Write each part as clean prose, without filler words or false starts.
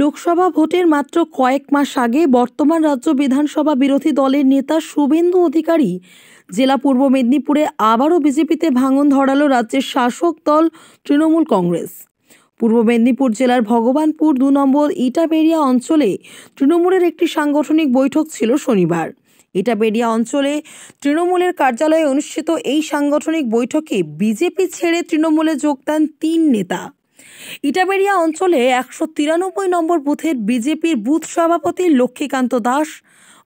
লোকসভা ভোটের মাত্র কয়েক মাস আগে বর্তমান রাজ্য বিধানসভা বিরোধী দলের নেতা শুভেন্দু অধিকারী জেলা পূর্ব মেদিনীপুরে আবারও বিজেপিতে ভাঙন ধরালো রাজ্যের শাসক দল তৃণমূল কংগ্রেস। পূর্ব মেদিনীপুর জেলার ভগবানপুর 2 নম্বর ইটাবেড়িয়া অঞ্চলে তৃণমূলের একটি সাংগঠনিক বৈঠক ছিল শনিবার। ইটাবেড়িয়া অঞ্চলে তৃণমূলের কার্যালয়ে অনুষ্ঠিত এই সাংগঠনিক বৈঠকে বিজেপি ছেড়ে তৃণমূলে যোগ দেন 3 নেতা। ইটাবেড়িয়া অঞ্চলে 193 নম্বর বুথের বিজেপির বুথ সভাপতি লক্ষ্মীকান্ত দাস,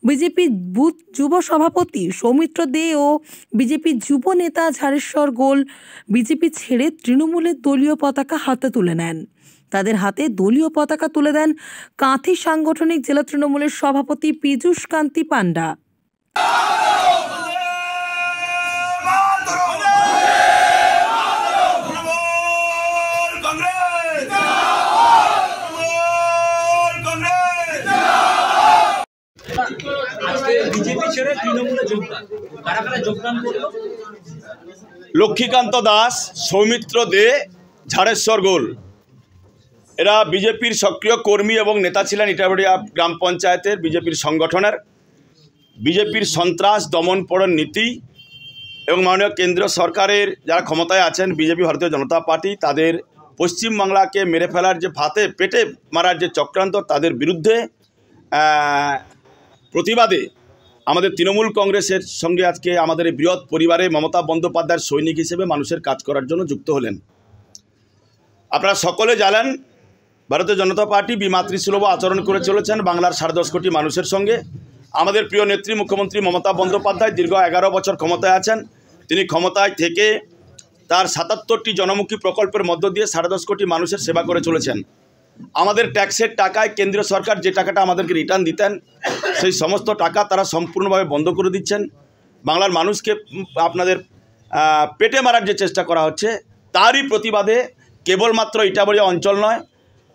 বিজেপি বুথ যুব সভাপতি সৌমিত্র দে ও বিজেপি যুব নেতা ঝাড়েশ্বর গোল বিজেপি ছেড়ে তৃণমূলের দলীয় পতাকা হাতে তুলে নেন। তাদের হাতে দলীয় পতাকা তুলে দেন কাঁথি সাংগঠনিক জেলা তৃণমূলের সভাপতি পীযূষ কান্তি পান্ডা। লক্ষ্মীকান্ত দাস, সৌমিত্র দে, ঝাড়েশ্বর গোল এরা বিজেপির সক্রিয় কর্মী এবং নেতা ছিলেন। ইটাবেড়িয়া গ্রাম পঞ্চায়েতের বিজেপির সংগঠনের বিজেপির সন্ত্রাস দমনপীড়ন নীতি এবং মাননীয় কেন্দ্রীয় সরকারের যারা ক্ষমতায় আছেন বিজেপি ভারতীয় জনতা পার্টি তাদের পশ্চিমবাংলাকে মেরে ফেলার যে পেটে মারার যে চক্রান্ত তাদের বিরুদ্ধে প্রতিবাদে আমাদের তৃণমূল কংগ্রেসের সঙ্গে আজকে আমাদের এই বৃহৎ পরিবারে মমতা বন্দ্যোপাধ্যায়ের সৈনিক হিসেবে মানুষের কাজ করার জন্য যুক্ত হলেন। আপনারা সকলে জানেন ভারতীয় জনতা পার্টি বিমাতৃসুলভ আচরণ করে চলেছেন বাংলার 10.5 কোটি মানুষের সঙ্গে। আমাদের প্রিয় নেত্রী মুখ্যমন্ত্রী মমতা বন্দ্যোপাধ্যায় দীর্ঘ 11 বছর ক্ষমতায় আছেন। তিনি ক্ষমতায় থেকে তার 77টি জনমুখী প্রকল্পের মধ্য দিয়ে 10.5 কোটি মানুষের সেবা করে চলেছেন। আমাদের ট্যাক্সের টাকায় কেন্দ্রীয় সরকার যে টাকাটা আমাদেরকে রিটার্ন দিতেন সেই সমস্ত টাকা তারা সম্পূর্ণভাবে বন্ধ করে দিচ্ছেন। বাংলার মানুষকে আপনাদের পেটে মারার যে চেষ্টা করা হচ্ছে তারই প্রতিবাদে কেবলমাত্র ইটাবেড়িয়া অঞ্চল নয়,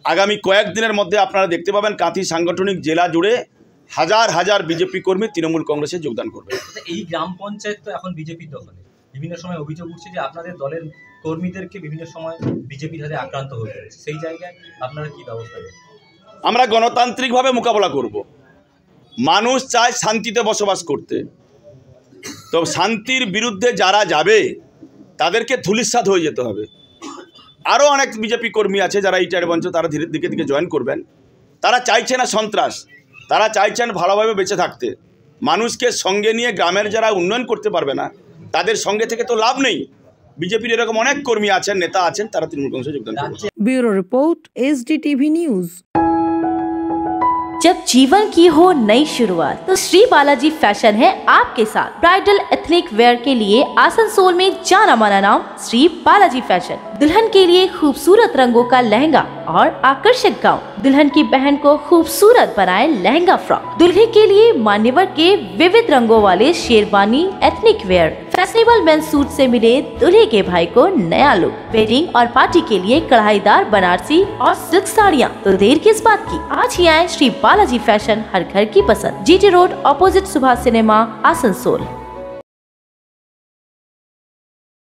আগামী কয়েকদিনের মধ্যে আপনারা দেখতে পাবেন কাঁথি সাংগঠনিক জেলা জুড়ে হাজার হাজার বিজেপি কর্মী তৃণমূল কংগ্রেসে যোগদান করবে। এই গ্রাম পঞ্চায়েত তো এখন বিজেপির দখলে। বিভিন্ন সময় অভিযোগ উঠছে যে আপনাদের দলের কর্মীদেরকে বিভিন্ন সময় বিজেপির হাতে আক্রান্ত হতে হচ্ছে, সেই জায়গায় আপনারা কি ব্যবস্থা নেবেন? আমরা গণতান্ত্রিকভাবে মোকাবেলা করব। মানুষ চায় শান্তিতে বসবাস করতে, তো শান্তির বিরুদ্ধে যারা যাবে তাদেরকে ধূলিসাৎ হয়ে যেতে হবে। আরও অনেক বিজেপি কর্মী আছে যারা ইটার মঞ্চ তারা ধীরে ধীরে জয়েন করবেন। তারা চাইছে না সন্ত্রাস, তারা চাইছেন ভালোভাবে বেঁচে থাকতে। মানুষকে সঙ্গে নিয়ে গ্রামের যারা উন্নয়ন করতে পারবে না তাদের সঙ্গে থেকে তো লাভ নেই। বিজেপির এরকম অনেক কর্মী আছেন, নেতা আছেন, তারা তৃণমূল কংগ্রেসে যোগদান করছে। Bureau report, SDTV news. जब जीवन की हो नई शुरुआत तो श्री बालाजी फैशन है आपके साथ। ब्राइडल एथनिक वेयर के लिए आसनसोल में जाना माना नाम श्री बालाजी फैशन। दुल्हन के लिए खूबसूरत रंगों का लहंगा और आकर्षक गाउन, दुल्हन की बहन को खूबसूरत बनाए लहंगा फ्रॉक, दुल्हे के लिए मान्यवर के विविध रंगों वाले sherwani ethnic wear, fashionable men's suit से मिले दुल्हे के भाई को नया लुक, वेडिंग और पार्टी के लिए कढ़ाईदार बनारसी और सिल्क साड़ियाँ। तो देर किस बात की, आज ही आए श्री बालाजी फैशन, हर घर की पसंद। GT road, opposite Subhash cinema, Asansol.